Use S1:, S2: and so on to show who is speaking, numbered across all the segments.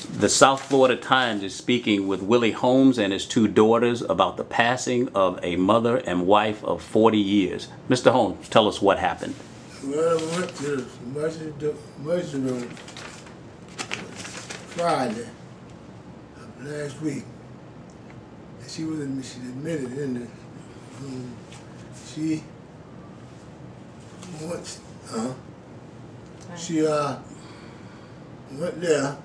S1: The South Florida Times is speaking with Willie Holmes and his two daughters about the passing of a mother and wife of 40 years. Mr. Holmes, tell us what happened.
S2: Well, I went to the emergency room Friday of last week. And she admitted in the room. She went, went there.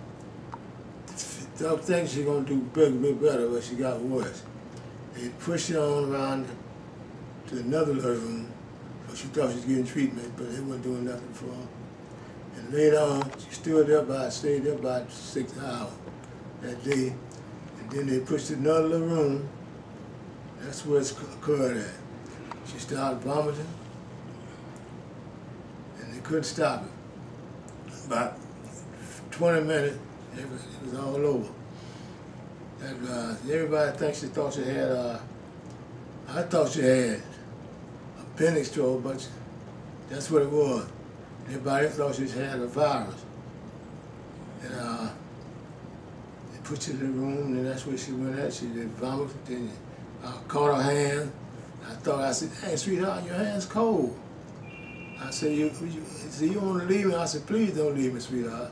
S2: I think she's going to do bit better, but she got worse. They pushed her on around to another room, but she thought she was getting treatment, but they weren't doing nothing for her. And later on, she stayed there about 6 hours that day. And then they pushed her to another little room. That's where it occurred at. She started vomiting, and they couldn't stop it. About 20 minutes, it was all over. And, everybody thinks she thought she had, I thought she had appendix stroke, but that's what it was. Everybody thought she had a virus. And they put her in the room, and that's where she went at. She did vomit, then I caught her hand. I said, hey, sweetheart, your hand's cold. I said, you want to leave me? I said, please don't leave me, sweetheart.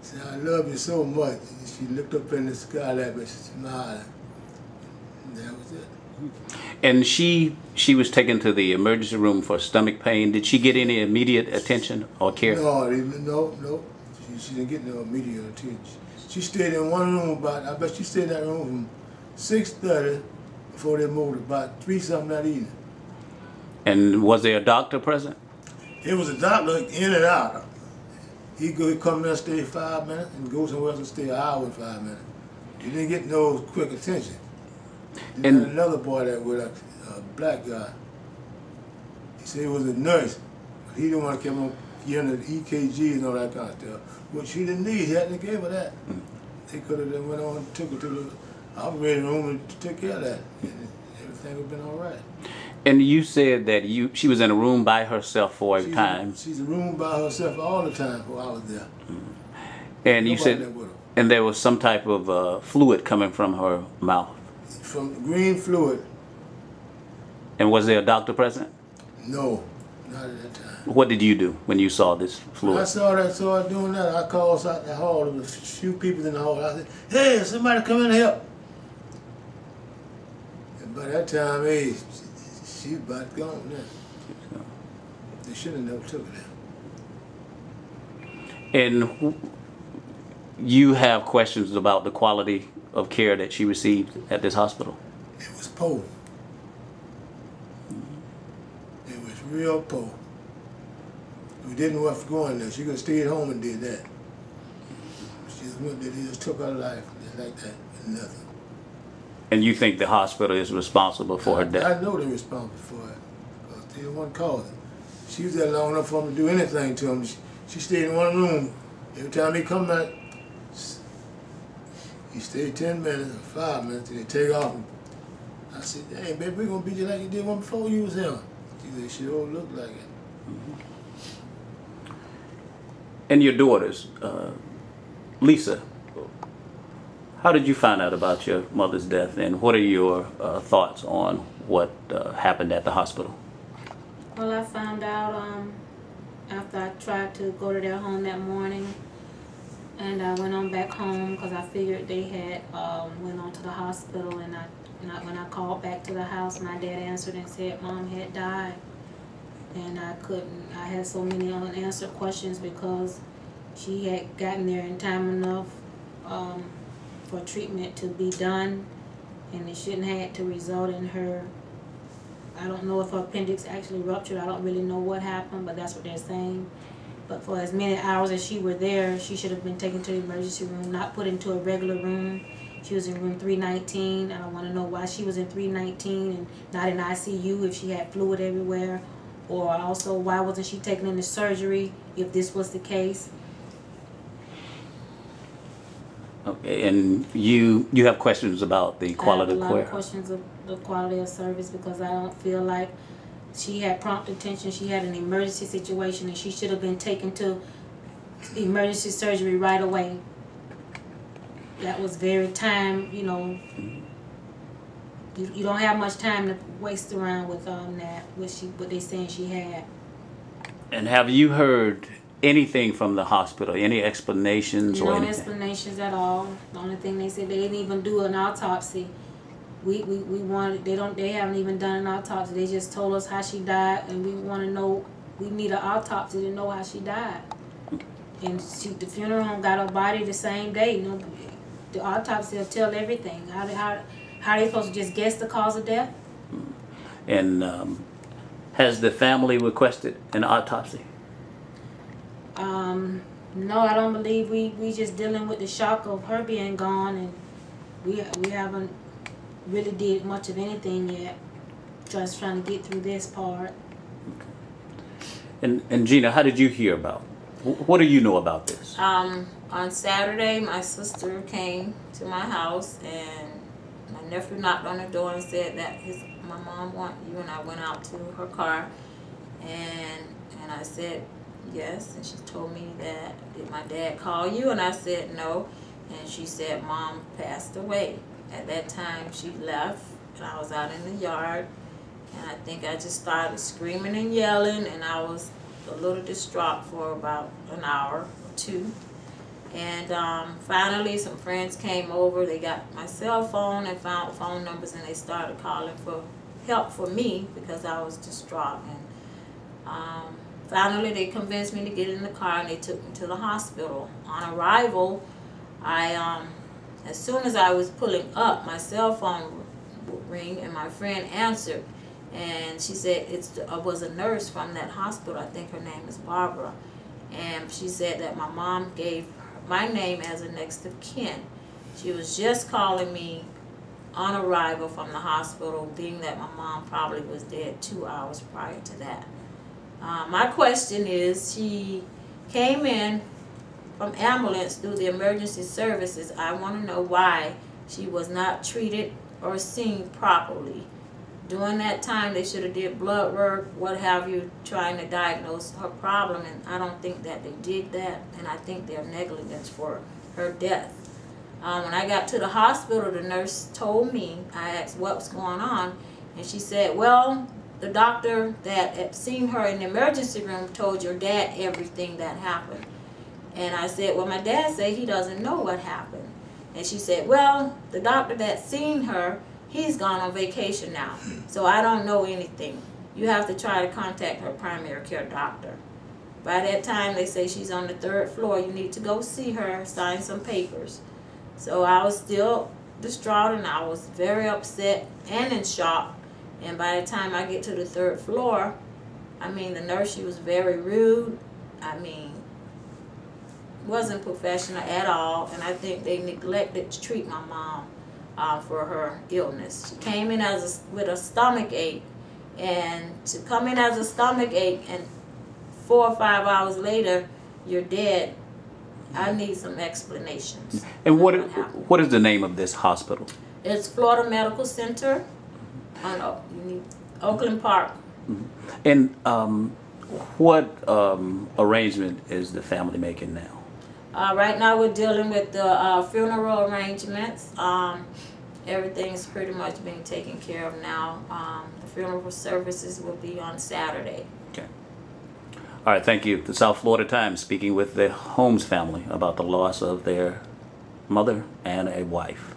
S2: She said, I love you so much. And she looked up in the sky at me, she smiled. And that was it.
S1: And she was taken to the emergency room for stomach pain. Did she get any immediate attention or care?
S2: No. She didn't get no immediate attention. She stayed in one room I bet she stayed in that room from 6:30 before they moved about 3-something that evening.
S1: And was there a doctor present?
S2: It was a doctor in and out. He'd come in and stay 5 minutes and go somewhere else and stay an hour and 5 minutes. He didn't get no quick attention. And another boy that was a black guy, he said he was a nurse, but he didn't want to come on getting the EKG and all that kind of stuff, which he didn't need. He hadn't gave her that. They could have then went on and took her to the operating room and took care of that. And everything would have been all right.
S1: And you said that she was in a room by herself for a time.
S2: She's in a room by herself all the time while I was there.
S1: And you said, and there was some type of fluid coming from her mouth.
S2: From green fluid.
S1: And was there a doctor present?
S2: No, not at that time.
S1: What did you do when you saw this fluid?
S2: When I saw her doing that, I called out the hall. There was a few people in the hall. I said, hey, somebody come in and help. And by that time, hey, she was about gone now. They should have never took her there.
S1: And you have questions about the quality of care that she received at this hospital?
S2: It was poor. It was real poor. We didn't want to go in there. She could have stayed home and did that. She just went there, they just took her life just like that, and nothing.
S1: And you think the hospital is responsible for her death?
S2: I know they're responsible for it, because they the one caused it. She was there long enough for them to do anything to him. She stayed in one room. Every time he come back, he stayed 10 minutes or 5 minutes, and they take off him. I said, hey, baby, we're going to beat you like you did one before you was him. She said, she don't look like it.
S1: And your daughters, Lisa, how did you find out about your mother's death, and what are your thoughts on what happened at the hospital?
S3: Well, I found out after I tried to go to their home that morning, and I went on back home because I figured they had went on to the hospital, and when I called back to the house, my dad answered and said Mom had died. And I had so many unanswered questions because she had gotten there in time enough for treatment to be done, and it shouldn't have to result in her, I don't know if her appendix actually ruptured, I don't really know what happened, but that's what they're saying. But for as many hours as she were there, she should have been taken to the emergency room, not put into a regular room. She was in room 319, and I want to know why she was in 319 and not in ICU if she had fluid everywhere. Or also, why wasn't she taken into surgery if this was the case?
S1: Okay, and you have questions about the quality of care?
S3: I have a lot of questions of the quality of service because I don't feel like she had prompt attention. She had an emergency situation and she should have been taken to emergency surgery right away. that was very time, you know, you don't have much time to waste around with that, what they saying she had.
S1: And have you heard anything from the hospital? Any explanations or
S3: No
S1: anything?
S3: explanations at all. The only thing they said, they didn't even do an autopsy. We wanted, they haven't even done an autopsy. They just told us how she died, and we want to know, we need an autopsy to know how she died. And the funeral home got her body the same day. You know, the autopsy will tell everything. How they supposed to just guess the cause of death?
S1: And has the family requested an autopsy?
S3: No, I don't believe. We just dealing with the shock of her being gone, and we haven't really did much of anything yet. Just trying to get through this part.
S1: And Gina, how did you hear about? What do you know about this?
S4: On Saturday, my sister came to my house, and my nephew knocked on the door and said that my mom want you, and I went out to her car, and I said yes, and she told me that, did my dad call you? And I said no, and she said mom passed away. At that time she left, and I was out in the yard, and I think I just started screaming and yelling, and I was a little distraught for about an hour or two. And finally some friends came over. They got my cell phone and found phone numbers, and they started calling for help for me because I was distraught. And finally they convinced me to get in the car, and they took me to the hospital. On arrival, as soon as I was pulling up, my cell phone would ring, and my friend answered, and she said it was a nurse from that hospital. I think her name is Barbara, and she said that my mom gave my name as a next of kin. She was just calling me on arrival from the hospital, being that my mom probably was dead 2 hours prior to that. My question is, she came in from ambulance through the emergency services. I want to know why she was not treated or seen properly. During that time, they should have did blood work, what have you, trying to diagnose her problem, and I don't think that they did that, and I think they're negligence for her death. When I got to the hospital, the nurse told me, I asked what was going on, and she said, well, the doctor that had seen her in the emergency room told your dad everything that happened. And I said, well, my dad said he doesn't know what happened. And she said, well, the doctor that seen her, he's gone on vacation now, so I don't know anything. You have to try to contact her primary care doctor. By that time, they say she's on the 3rd floor. You need to go see her, sign some papers. So I was still distraught, and I was very upset and in shock. And by the time I get to the 3rd floor, I mean, the nurse, she was very rude. I mean, wasn't professional at all, and I think they neglected to treat my mom for her illness. She came in with a stomach ache, and to come in as a stomach ache and 4 or 5 hours later you're dead, I need some explanations.
S1: And what is the name of this hospital?
S4: It's Florida Medical Center on Oakland Park.
S1: And what arrangement is the family making now?
S4: Right now we're dealing with the funeral arrangements. Everything's pretty much being taken care of now. The funeral services will be on Saturday.
S1: Okay. All right, thank you. The South Florida Times speaking with the Holmes family about the loss of their mother and a wife.